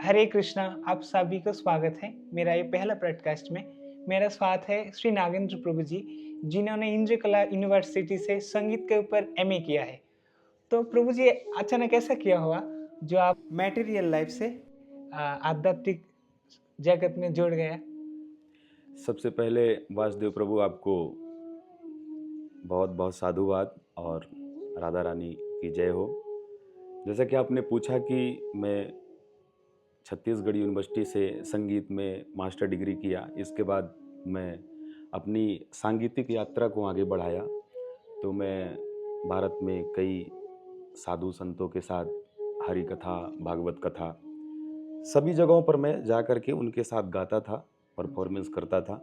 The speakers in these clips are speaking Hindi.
हरे कृष्णा, आप सभी को स्वागत है मेरा ये पहला पॉडकास्ट में। मेरा स्वागत है श्री नागेंद्र प्रभु जी, जिन्होंने इंद्र कला यूनिवर्सिटी से संगीत के ऊपर एमए किया है। तो प्रभु जी, अचानक ऐसा किया हुआ जो आप मटेरियल लाइफ से आध्यात्मिक जगत में जुड़ गया? सबसे पहले वासुदेव प्रभु आपको बहुत बहुत साधुवाद और राधा रानी की जय हो। जैसा कि आपने पूछा कि मैं छत्तीसगढ़ यूनिवर्सिटी से संगीत में मास्टर डिग्री किया, इसके बाद मैं अपनी सांगीतिक यात्रा को आगे बढ़ाया। तो मैं भारत में कई साधु संतों के साथ हरि कथा, भागवत कथा, सभी जगहों पर मैं जा कर के उनके साथ गाता था, परफॉर्मेंस करता था।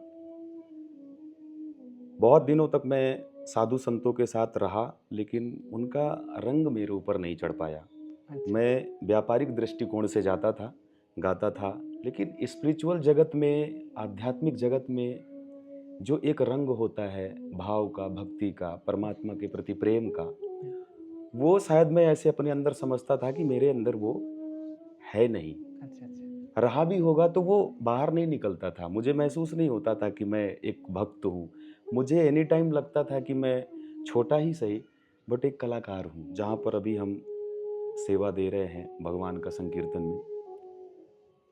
बहुत दिनों तक मैं साधु संतों के साथ रहा, लेकिन उनका रंग मेरे ऊपर नहीं चढ़ पाया। अच्छा। मैं व्यापारिक दृष्टिकोण से जाता था, गाता था, लेकिन स्पिरिचुअल जगत में, आध्यात्मिक जगत में जो एक रंग होता है भाव का, भक्ति का, परमात्मा के प्रति प्रेम का, वो शायद मैं ऐसे अपने अंदर समझता था कि मेरे अंदर वो है नहीं। अच्छा अच्छा। रहा भी होगा तो वो बाहर नहीं निकलता था। मुझे महसूस नहीं होता था कि मैं एक भक्त हूँ। मुझे एनी टाइम लगता था कि मैं छोटा ही सही बट एक कलाकार हूँ। जहाँ पर अभी हम सेवा दे रहे हैं भगवान का संकीर्तन में,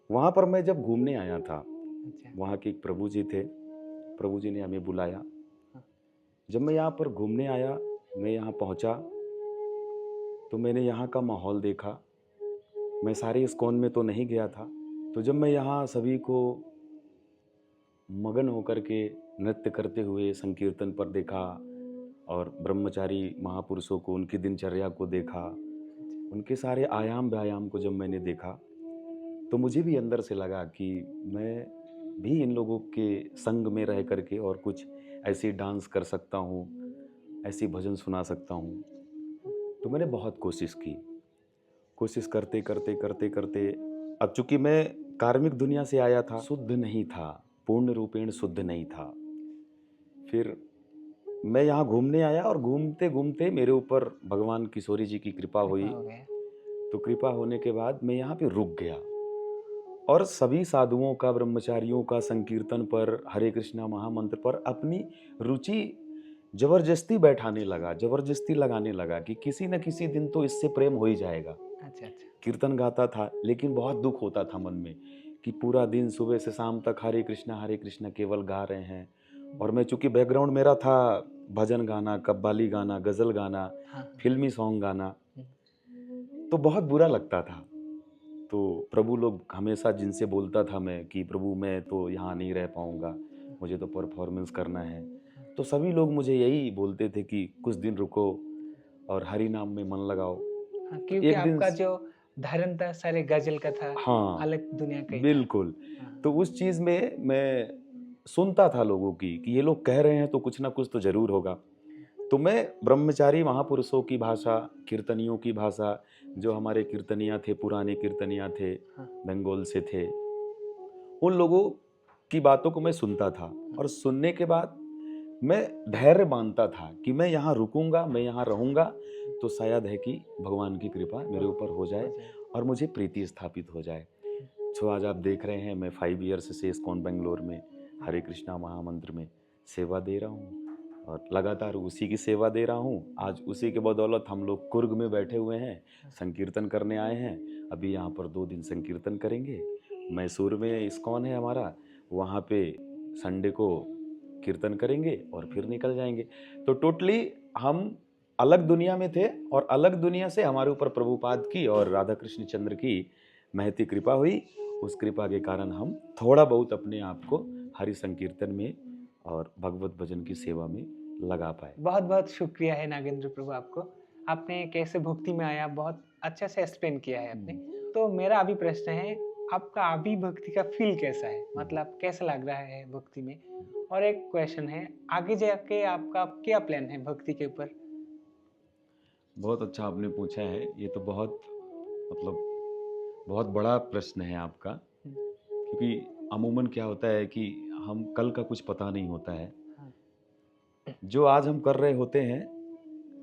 वहाँ पर मैं जब घूमने आया था, अच्छा। वहाँ के एक प्रभु जी थे। प्रभु जी ने हमें बुलाया। हाँ। जब मैं यहाँ पर घूमने आया, मैं यहाँ पहुँचा तो मैंने यहाँ का माहौल देखा। मैं सारे इस्कॉन में तो नहीं गया था। तो जब मैं यहाँ सभी को मगन होकर के नृत्य करते हुए संकीर्तन पर देखा और ब्रह्मचारी महापुरुषों को, उनकी दिनचर्या को देखा, उनके सारे आयाम व्यायाम को जब मैंने देखा, तो मुझे भी अंदर से लगा कि मैं भी इन लोगों के संग में रह करके और कुछ ऐसी डांस कर सकता हूँ, ऐसी भजन सुना सकता हूँ। तो मैंने बहुत कोशिश की। कोशिश करते करते करते करते अब चूंकि मैं कार्मिक दुनिया से आया था, शुद्ध नहीं था, पूर्ण रूपेण शुद्ध नहीं था। फिर मैं यहाँ घूमने आया और घूमते घूमते मेरे ऊपर भगवान किशोरी जी की कृपा हुई। कृपा हो गया। तो कृपा होने के बाद मैं यहाँ पे रुक गया और सभी साधुओं का, ब्रह्मचारियों का संकीर्तन पर, हरे कृष्णा महामंत्र पर अपनी रुचि जबरदस्ती बैठाने लगा, जबरदस्ती लगाने लगा कि किसी न किसी दिन तो इससे प्रेम हो ही जाएगा। अच्छा अच्छा। कीर्तन गाता था, लेकिन बहुत दुख होता था मन में कि पूरा दिन सुबह से शाम तक हरे कृष्णा केवल गा रहे हैं। और मैं चूंकि बैकग्राउंड मेरा था भजन गाना, कव्वाली गाना, गज़ल गाना, हाँ। फिल्मी सॉन्ग गाना, तो बहुत बुरा लगता था। तो प्रभु लोग हमेशा जिनसे बोलता था मैं कि प्रभु मैं तो यहाँ नहीं रह पाऊँगा, मुझे तो परफॉर्मेंस करना है। तो सभी लोग मुझे यही बोलते थे कि कुछ दिन रुको और हरि नाम में मन लगाओ। हाँ, तो क्योंकि एक दिन आपका जो धर्म था सारे गजल का था, हाँ, अलग दुनिया का ही था। बिल्कुल। हाँ। तो उस चीज़ में मैं सुनता था लोगों की कि ये लोग कह रहे हैं तो कुछ ना कुछ तो ज़रूर होगा। तो मैं ब्रह्मचारी महापुरुषों की भाषा, कीर्तनियों की भाषा, जो हमारे कीर्तनिया थे, पुराने कीर्तनिया थे, हाँ। बंगाल से थे, उन लोगों की बातों को मैं सुनता था। और सुनने के बाद मैं धैर्य बांधता था कि मैं यहाँ रुकूंगा, मैं यहाँ रहूंगा, तो शायद है कि भगवान की कृपा मेरे ऊपर हो जाए और मुझे प्रीति स्थापित हो जाए। तो आज आप देख रहे हैं मैं 5 ईयर्स से इस्कॉन बेंगलोर में हरे कृष्णा महामंत्र में सेवा दे रहा हूँ और लगातार उसी की सेवा दे रहा हूँ। आज उसी के बदौलत हम लोग कुर्ग में बैठे हुए हैं, संकीर्तन करने आए हैं। अभी यहाँ पर 2 दिन संकीर्तन करेंगे। मैसूर में इस्कॉन है हमारा, वहाँ पे संडे को कीर्तन करेंगे और फिर निकल जाएंगे। तो टोटली हम अलग दुनिया में थे और अलग दुनिया से हमारे ऊपर प्रभुपाद की और राधा कृष्ण चंद्र की महती कृपा हुई। उस कृपा के कारण हम थोड़ा बहुत अपने आप को हरि संकीर्तन में और भगवत भजन की सेवा में लगा पाए। बहुत बहुत शुक्रिया है नागेंद्र प्रभु आपको। आपने कैसे भक्ति में आया बहुत अच्छे से एक्सप्लेन किया है आपने। तो मेरा अभी प्रश्न है, आपका अभी भक्ति का फील कैसा है? मतलब कैसा लग रहा है भक्ति में? और एक क्वेश्चन है, आगे जाके आपका क्या प्लान है भक्ति के ऊपर? बहुत अच्छा आपने पूछा है। ये तो बहुत मतलब बहुत बड़ा प्रश्न है आपका, क्योंकि अमूमन क्या होता है कि हम कल का कुछ पता नहीं होता है। हाँ। जो आज हम कर रहे होते हैं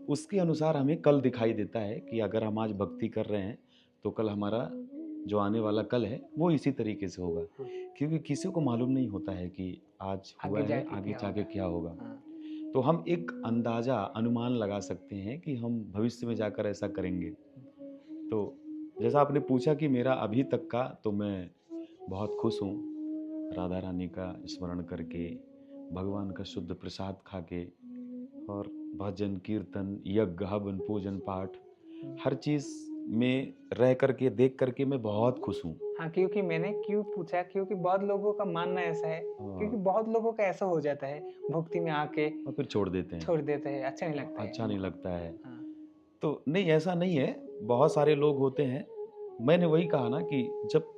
उसके अनुसार हमें कल दिखाई देता है कि अगर हम आज भक्ति कर रहे हैं तो कल हमारा जो आने वाला कल है वो इसी तरीके से होगा, हाँ। क्योंकि किसी को मालूम नहीं होता है कि आज हुआ आगे है, जाके आगे क्या जाके होगा। क्या होगा। हाँ, तो हम एक अंदाजा, अनुमान लगा सकते हैं कि हम भविष्य में जाकर ऐसा करेंगे। तो जैसा आपने पूछा कि मेरा अभी तक का, तो मैं बहुत खुश हूँ राधा रानी का स्मरण करके, भगवान का शुद्ध प्रसाद खा के, और भजन कीर्तन यज्ञ हवन पूजन पाठ हर चीज़ में रह करके देख करके मैं बहुत खुश हूँ। हाँ, क्योंकि मैंने क्यों पूछा, क्योंकि बहुत लोगों का मानना ऐसा है, क्योंकि हाँ, बहुत लोगों का ऐसा हो जाता है, भक्ति में आके और फिर छोड़ देते हैं, छोड़ देते हैं, अच्छा नहीं लगता है अच्छा नहीं उनको। लगता है। हाँ, तो नहीं, ऐसा नहीं है, बहुत सारे लोग होते हैं। मैंने वही कहा ना कि जब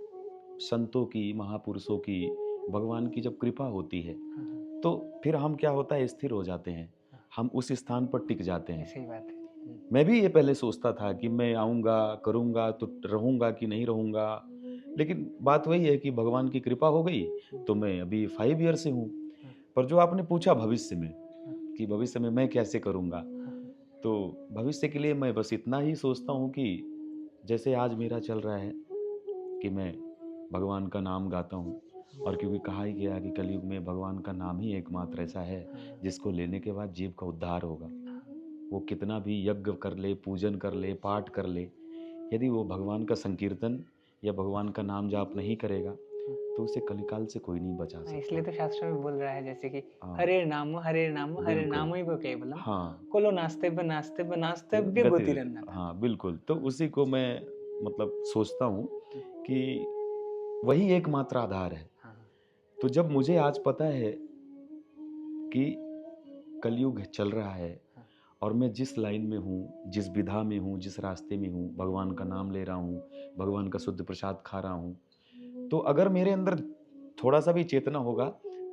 संतों की, महापुरुषों की, भगवान की जब कृपा होती है, हाँ, हाँ, तो फिर हम क्या होता है, स्थिर हो जाते हैं, हाँ, हम उस स्थान पर टिक जाते ये हैं। सही बात है। मैं भी ये पहले सोचता था कि मैं आऊँगा, करूँगा तो रहूँगा कि नहीं रहूँगा, लेकिन बात वही है कि भगवान की कृपा हो गई, तो मैं अभी 5 ईयर से हूँ। हाँ, पर जो आपने पूछा भविष्य में, हाँ, कि भविष्य में मैं कैसे करूँगा, हाँ, तो भविष्य के लिए मैं बस इतना ही सोचता हूँ कि जैसे आज मेरा चल रहा है कि मैं भगवान का नाम गाता हूँ, और क्योंकि कहा ही गया कि कलयुग में भगवान का नाम ही एकमात्र ऐसा है हाँ, जिसको लेने के बाद जीव का उद्धार होगा। हाँ, वो कितना भी यज्ञ कर ले, पूजन कर ले, पाठ कर ले, यदि वो भगवान का संकीर्तन या भगवान का नाम जाप नहीं करेगा, हाँ, तो उसे कलिकाल से कोई नहीं बचा हाँ, इसलिए सकता। तो शास्त्र में बोल रहा है जैसे कि हाँ, हरे बिल्कुल। नाम ही वो केवलम हाँ, कोलो नास्ते नास्तव्य गति गोतिरन्नता। हाँ, बिल्कुल। तो हाँ, उसी को मैं मतलब सोचता हूँ कि वही एकमात्र आधार है। हाँ, तो जब मुझे आज पता है कि कलयुग चल रहा है, हाँ, और मैं जिस लाइन में हूँ, जिस विधा में हूँ, जिस रास्ते में हूँ, भगवान का नाम ले रहा हूँ, भगवान का शुद्ध प्रसाद खा रहा हूँ, तो अगर मेरे अंदर थोड़ा-सा भी चेतना होगा,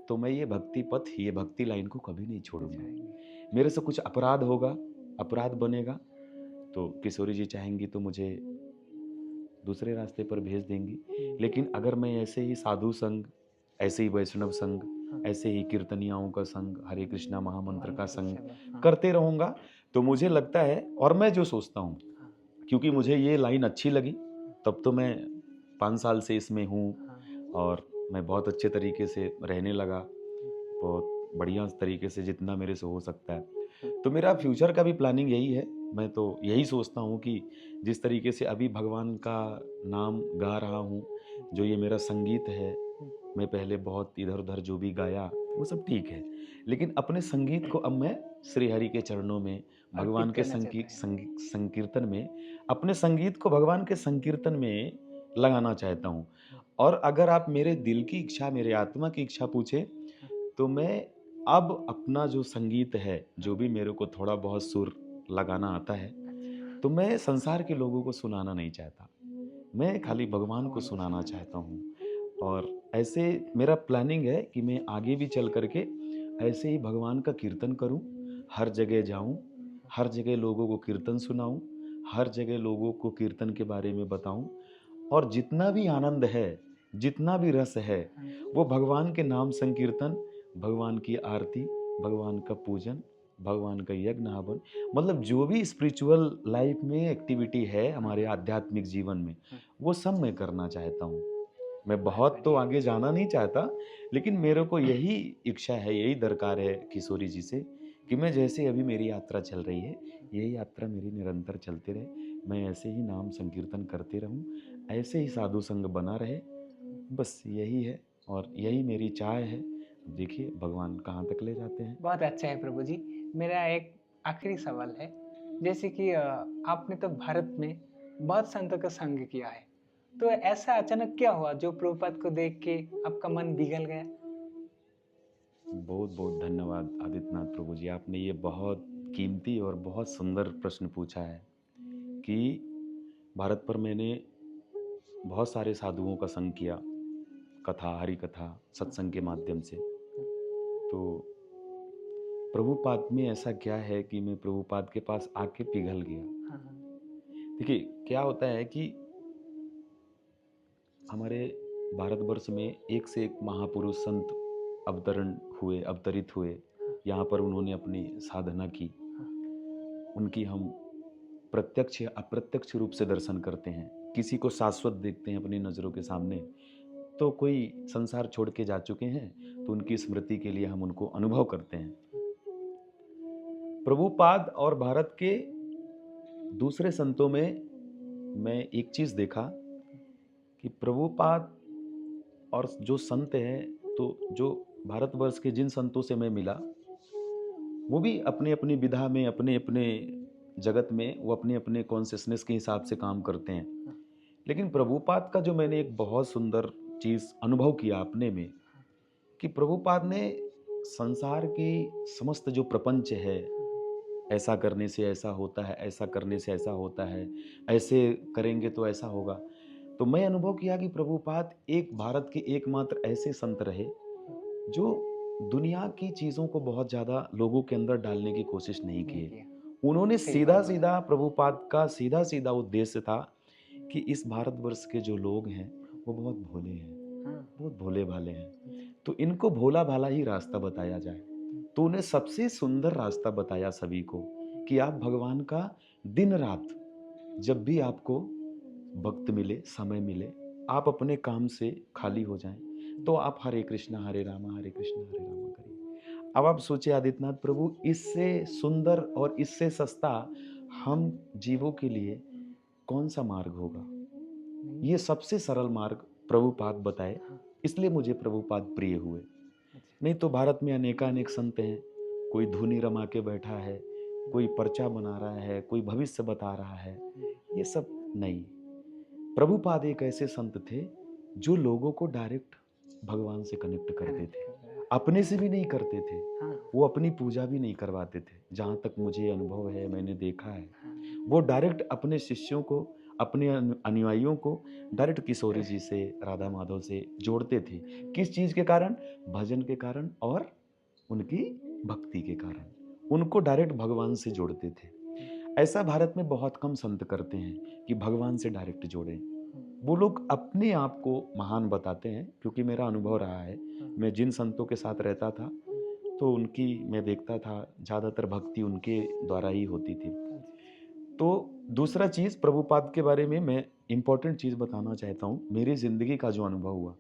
तो मैं ये भक्ति पथ, ये भक्ति लाइन को कभी नहीं छोड़ूँगा। जाएंगे। मेरे से कुछ अपराध होगा, अपराध बनेगा, तो किशोरी जी चाहेंगी तो मुझे दूसरे रास्ते पर भेज देंगी। लेकिन अगर मैं ऐसे ही साधु संग, ऐसे ही वैष्णव संग, हाँ, ऐसे ही कीर्तनियाओं का संग, हरे कृष्णा महामंत्र का मंत्र संग सेवा, हाँ, करते रहूँगा, तो मुझे लगता है, और मैं जो सोचता हूँ, हाँ, क्योंकि मुझे ये लाइन अच्छी लगी, तब तो मैं 5 साल से इसमें हूँ, हाँ, और मैं बहुत अच्छे तरीके से रहने लगा, बहुत बढ़िया तरीके से जितना मेरे से हो सकता है। तो मेरा फ्यूचर का भी प्लानिंग यही है। मैं तो यही सोचता हूँ कि जिस तरीके से अभी भगवान का नाम गा रहा हूँ, जो ये मेरा संगीत है, मैं पहले बहुत इधर-उधर जो भी गाया, वो सब ठीक है। लेकिन अपने संगीत को अब मैं श्री हरि के चरणों में, भगवान अर्पित के करना चाहते हैं। संकीर्तन में, अपने संगीत को भगवान के संकीर्तन में लगाना चाहता हूँ। और अगर आप मेरे दिल की इच्छा, मेरे आत्मा की इच्छा पूछे, तो मैं अब अपना जो संगीत है, जो भी मेरे को थोड़ा बहुत सुर लगाना आता है, तो मैं संसार के लोगों को सुनाना नहीं चाहता। मैं खाली भगवान को भगवान को सुनाना सुनाना चाहता चाहते हूँ। और ऐसे मेरा प्लानिंग है कि मैं आगे भी चल कर के ऐसे ही भगवान का कीर्तन करूँ, हर जगह जाऊँ, हर जगह लोगों को कीर्तन सुनाऊँ, हर जगह लोगों को कीर्तन के बारे में बताऊँ, और जितना भी आनंद है, जितना भी रस है, हैं। वो भगवान के नाम संकीर्तन, भगवान की आरती, भगवान का पूजन, भगवान का यज्ञ हवन, मतलब जो भी स्पिरिचुअल लाइफ में एक्टिविटी है हमारे आध्यात्मिक जीवन में, वो सब मैं करना चाहता हूँ। मैं बहुत बहुत तो बढ़िया। आगे जाना नहीं चाहता, लेकिन मेरे को यही इच्छा है, यही दरकार है किशोरी जी से, कि मैं जैसे अभी मेरी यात्रा चल रही है, यही यात्रा मेरी निरंतर चलती रहे। मैं ऐसे ही नाम संकीर्तन करते रहूं, ऐसे ही साधु संग बना रहे, बस यही है, और यही मेरी चाह है। देखिए भगवान कहाँ तक ले जाते हैं। बहुत अच्छा है प्रभु जी। मेरा एक आखिरी सवाल है, जैसे कि आपने तो भारत में बहुत संतों का संग किया है, तो ऐसा अचानक क्या हुआ जो प्रभुपाद को देख के आपका मन पिघल गया? बहुत बहुत धन्यवाद आदित्यनाथ प्रभु जी, आपने ये बहुत कीमती और बहुत सुंदर प्रश्न पूछा है कि भारत पर मैंने बहुत सारे साधुओं का संग किया, कथा, हरि कथा, सत्संग के माध्यम से। तो प्रभुपाद में ऐसा क्या है कि मैं प्रभुपाद के पास आके पिघल गया। हाँ, हाँ, देखिए क्या होता है कि हमारे भारतवर्ष में एक से एक महापुरुष संत अवतरित हुए, यहाँ पर उन्होंने अपनी साधना की। हाँ, उनकी हम प्रत्यक्ष या अप्रत्यक्ष रूप से दर्शन करते हैं। किसी को शाश्वत देखते हैं अपनी नज़रों के सामने, तो कोई संसार छोड़ के जा चुके हैं, तो उनकी स्मृति के लिए हम उनको अनुभव करते हैं। प्रभुपाद और भारत के दूसरे संतों में मैं एक चीज़ देखा कि प्रभुपाद और जो संत हैं, तो जो भारतवर्ष के जिन संतों से मैं मिला, वो भी अपने अपनी विधा में, अपने अपने जगत में, वो अपने अपने कॉन्शियसनेस के हिसाब से काम करते हैं। लेकिन प्रभुपाद का जो मैंने एक बहुत सुंदर चीज़ अनुभव किया अपने में, कि प्रभुपाद ने संसार की समस्त जो प्रपंच है, ऐसा करने से ऐसा होता है, ऐसा करने से ऐसा होता है, ऐसे करेंगे तो ऐसा होगा, तो मैं अनुभव किया कि प्रभुपाद एक भारत के एकमात्र ऐसे संत रहे जो दुनिया की चीज़ों को बहुत ज़्यादा लोगों के अंदर डालने की कोशिश नहीं की। उन्होंने सीधा सीधा, प्रभुपाद का सीधा सीधा उद्देश्य था कि इस भारतवर्ष के जो लोग हैं वो बहुत भोले हैं, बहुत भोले भाले हैं, तो इनको भोला भाला ही रास्ता बताया जाए। तो उन्हें सबसे सुंदर रास्ता बताया सभी को कि आप भगवान का दिन रात, जब भी आपको वक्त मिले, समय मिले, आप अपने काम से खाली हो जाएं, तो आप हरे कृष्णा हरे रामा करिए। अब आप सोचिए आदित्यनाथ प्रभु, इससे सुंदर और इससे सस्ता हम जीवों के लिए कौन सा मार्ग होगा? ये सबसे सरल मार्ग प्रभुपाद बताए, इसलिए मुझे प्रभुपाद प्रिय हुए। नहीं तो भारत में अनेकानेक संत हैं, कोई धुनी रमा के बैठा है, कोई पर्चा बना रहा है, कोई भविष्य बता रहा है, ये सब नहीं। प्रभुपाद एक ऐसे संत थे जो लोगों को डायरेक्ट भगवान से कनेक्ट करते थे, अपने से भी नहीं करते थे, वो अपनी पूजा भी नहीं करवाते थे। जहाँ तक मुझे अनुभव है, मैंने देखा है, वो डायरेक्ट अपने शिष्यों को, अपने अनुयायियों को डायरेक्ट किशोरी जी से, राधा माधव से जोड़ते थे। किस चीज़ के कारण? भजन के कारण और उनकी भक्ति के कारण उनको डायरेक्ट भगवान से जोड़ते थे। ऐसा भारत में बहुत कम संत करते हैं कि भगवान से डायरेक्ट जोड़ें। वो लोग अपने आप को महान बताते हैं, क्योंकि मेरा अनुभव रहा है, मैं जिन संतों के साथ रहता था तो उनकी मैं देखता था ज़्यादातर भक्ति उनके द्वारा ही होती थी। तो दूसरा चीज़ प्रभुपाद के बारे में मैं इम्पोर्टेंट चीज़ बताना चाहता हूँ, मेरी ज़िंदगी का जो अनुभव हुआ।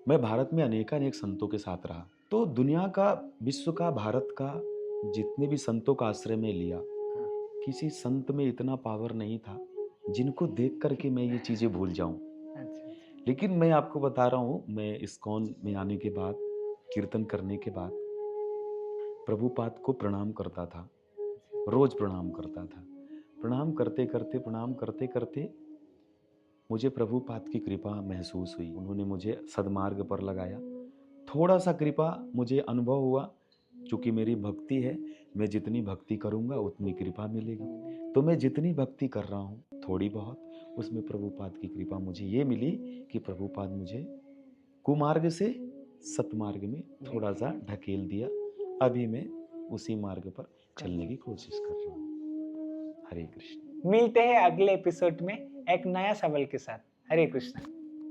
मैं भारत में अनेकानेक संतों के साथ रहा, तो दुनिया का, विश्व का, भारत का जितने भी संतों का आश्रय में लिया, किसी संत में इतना पावर नहीं था जिनको देख करके मैं ये चीज़ें भूल जाऊं। लेकिन मैं आपको बता रहा हूँ, मैं इस्कॉन में आने के बाद, कीर्तन करने के बाद प्रभुपाद को प्रणाम करता था, रोज प्रणाम करता था। प्रणाम करते करते मुझे प्रभुपाद की कृपा महसूस हुई। उन्होंने मुझे सद्मार्ग पर लगाया। थोड़ा सा कृपा मुझे अनुभव हुआ, चूँकि मेरी भक्ति है, मैं जितनी भक्ति करूँगा उतनी कृपा मिलेगी। तो मैं जितनी भक्ति कर रहा हूँ, थोड़ी बहुत, उसमें प्रभुपाद की कृपा मुझे ये मिली कि प्रभुपाद मुझे कुमार्ग से सतमार्ग में थोड़ा सा ढकेल दिया। अभी मैं उसी मार्ग पर चलने की कोशिश कर रहा हूँ। हरे कृष्ण। मिलते हैं अगले एपिसोड में एक नया सवाल के साथ। हरे कृष्ण।